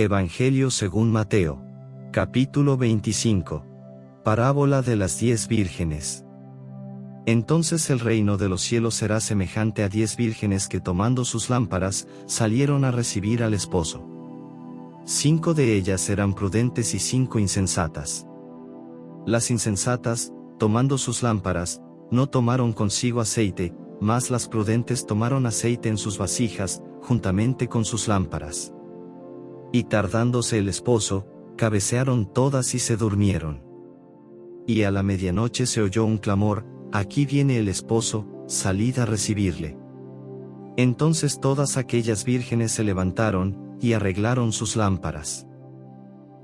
Evangelio según Mateo. Capítulo 25. Parábola de las 10 vírgenes. Entonces el reino de los cielos será semejante a 10 vírgenes que tomando sus lámparas, salieron a recibir al esposo. 5 de ellas eran prudentes y 5 insensatas. Las insensatas, tomando sus lámparas, no tomaron consigo aceite, mas las prudentes tomaron aceite en sus vasijas, juntamente con sus lámparas. Y tardándose el esposo, cabecearon todas y se durmieron. Y a la medianoche se oyó un clamor: aquí viene el esposo, salid a recibirle. Entonces todas aquellas vírgenes se levantaron, y arreglaron sus lámparas.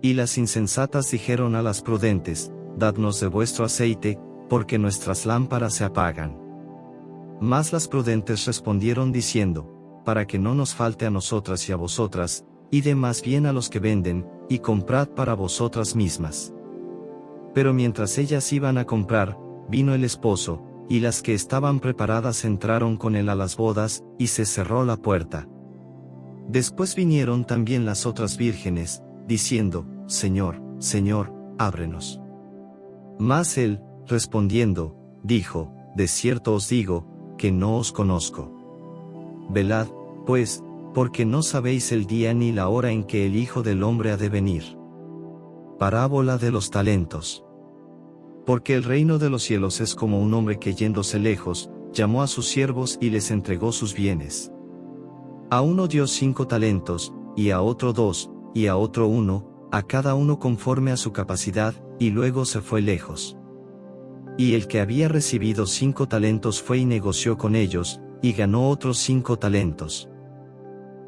Y las insensatas dijeron a las prudentes: dadnos de vuestro aceite, porque nuestras lámparas se apagan. Mas las prudentes respondieron diciendo: para que no nos falte a nosotras y a vosotras, id más bien a los que venden, y comprad para vosotras mismas. Pero mientras ellas iban a comprar, vino el esposo, y las que estaban preparadas entraron con él a las bodas, y se cerró la puerta. Después vinieron también las otras vírgenes, diciendo: Señor, Señor, ábrenos. Mas él, respondiendo, dijo: de cierto os digo, que no os conozco. Velad, pues, porque no sabéis el día ni la hora en que el Hijo del Hombre ha de venir. Parábola de los talentos. Porque el reino de los cielos es como un hombre que yéndose lejos, llamó a sus siervos y les entregó sus bienes. A uno dio 5 talentos, y a otro 2, y a otro 1, a cada uno conforme a su capacidad, y luego se fue lejos. Y el que había recibido 5 talentos fue y negoció con ellos, y ganó otros 5 talentos.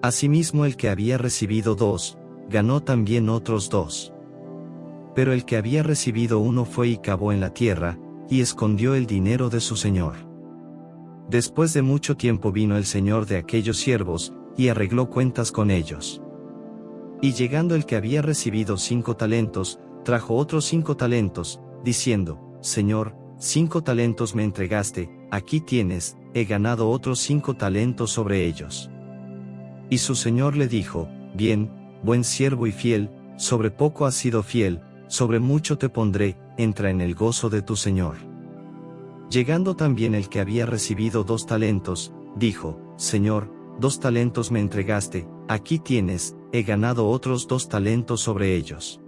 Asimismo el que había recibido 2, ganó también otros 2. Pero el que había recibido 1 fue y cavó en la tierra, y escondió el dinero de su señor. Después de mucho tiempo vino el señor de aquellos siervos, y arregló cuentas con ellos. Y llegando el que había recibido 5 talentos, trajo otros 5 talentos, diciendo: Señor, 5 talentos me entregaste, aquí tienes, he ganado otros 5 talentos sobre ellos. Y su señor le dijo: bien, buen siervo y fiel, sobre poco has sido fiel, sobre mucho te pondré, entra en el gozo de tu señor. Llegando también el que había recibido 2 talentos, dijo: Señor, 2 talentos me entregaste, aquí tienes, he ganado otros 2 talentos sobre ellos.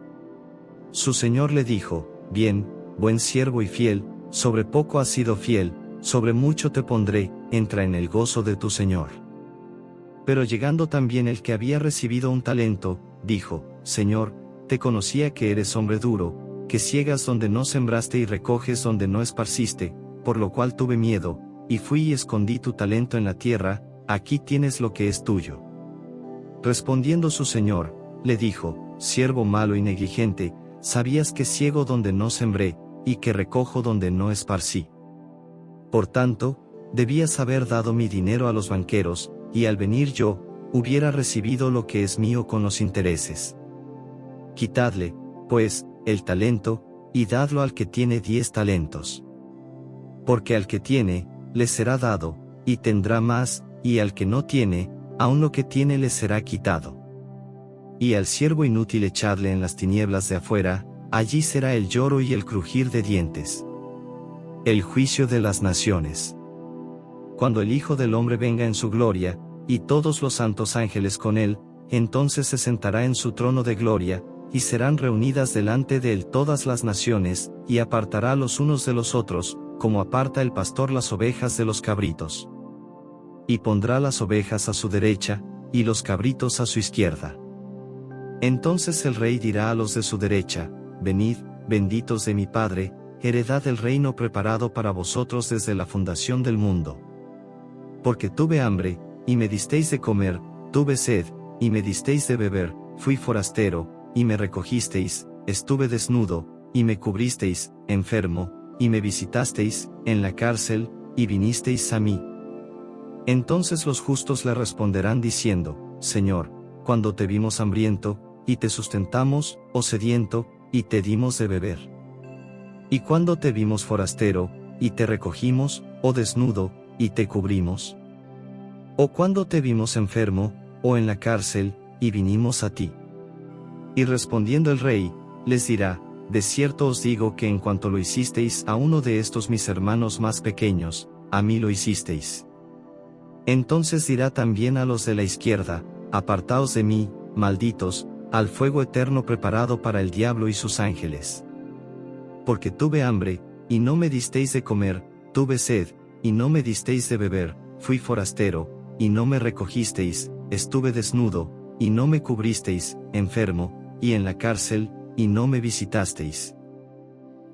Su señor le dijo: bien, buen siervo y fiel, sobre poco has sido fiel, sobre mucho te pondré, entra en el gozo de tu señor. Pero llegando también el que había recibido 1 talento, dijo: Señor, te conocía que eres hombre duro, que ciegas donde no sembraste y recoges donde no esparciste, por lo cual tuve miedo, y fui y escondí tu talento en la tierra, aquí tienes lo que es tuyo. Respondiendo su señor, le dijo: siervo malo y negligente, sabías que ciego donde no sembré, y que recojo donde no esparcí. Por tanto, debías haber dado mi dinero a los banqueros, y al venir yo, hubiera recibido lo que es mío con los intereses. Quitadle, pues, el talento, y dadlo al que tiene 10 talentos. Porque al que tiene, le será dado, y tendrá más, y al que no tiene, aun lo que tiene le será quitado. Y al siervo inútil echadle en las tinieblas de afuera, allí será el lloro y el crujir de dientes. El juicio de las naciones. Cuando el Hijo del Hombre venga en su gloria, y todos los santos ángeles con él, entonces se sentará en su trono de gloria, y serán reunidas delante de él todas las naciones, y apartará los unos de los otros, como aparta el pastor las ovejas de los cabritos. Y pondrá las ovejas a su derecha, y los cabritos a su izquierda. Entonces el rey dirá a los de su derecha: venid, benditos de mi Padre, heredad el reino preparado para vosotros desde la fundación del mundo. Porque tuve hambre, y me disteis de comer, tuve sed, y me disteis de beber, fui forastero, y me recogisteis, estuve desnudo, y me cubristeis, enfermo, y me visitasteis, en la cárcel, y vinisteis a mí. Entonces los justos le responderán diciendo: Señor, cuando te vimos hambriento, y te sustentamos, o sediento, y te dimos de beber. Y cuando te vimos forastero, y te recogimos, o desnudo, y te cubrimos. O cuando te vimos enfermo, o en la cárcel, y vinimos a ti. Y respondiendo el rey, les dirá, de cierto os digo que en cuanto lo hicisteis a uno de estos mis hermanos más pequeños, a mí lo hicisteis. Entonces dirá también a los de la izquierda, apartaos de mí, malditos, al fuego eterno preparado para el diablo y sus ángeles. Porque tuve hambre, y no me disteis de comer, tuve sed, y no me disteis de beber, fui forastero, y no me recogisteis, estuve desnudo, y no me cubristeis, enfermo, y en la cárcel, y no me visitasteis.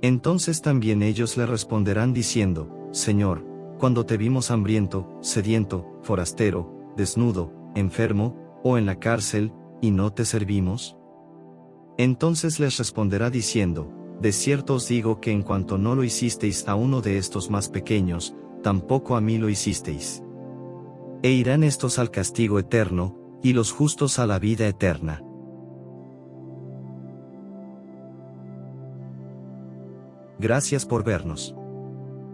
Entonces también ellos le responderán diciendo, Señor, cuando te vimos hambriento, sediento, forastero, desnudo, enfermo, o en la cárcel, y no te servimos? Entonces les responderá diciendo, de cierto os digo que en cuanto no lo hicisteis a uno de estos más pequeños, tampoco a mí lo hicisteis. E irán estos al castigo eterno, y los justos a la vida eterna. Gracias por vernos.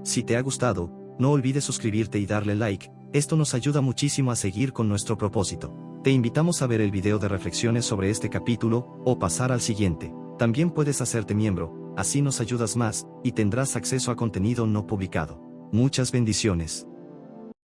Si te ha gustado, no olvides suscribirte y darle like, esto nos ayuda muchísimo a seguir con nuestro propósito. Te invitamos a ver el video de reflexiones sobre este capítulo, o pasar al siguiente. También puedes hacerte miembro, así nos ayudas más, y tendrás acceso a contenido no publicado. Muchas bendiciones.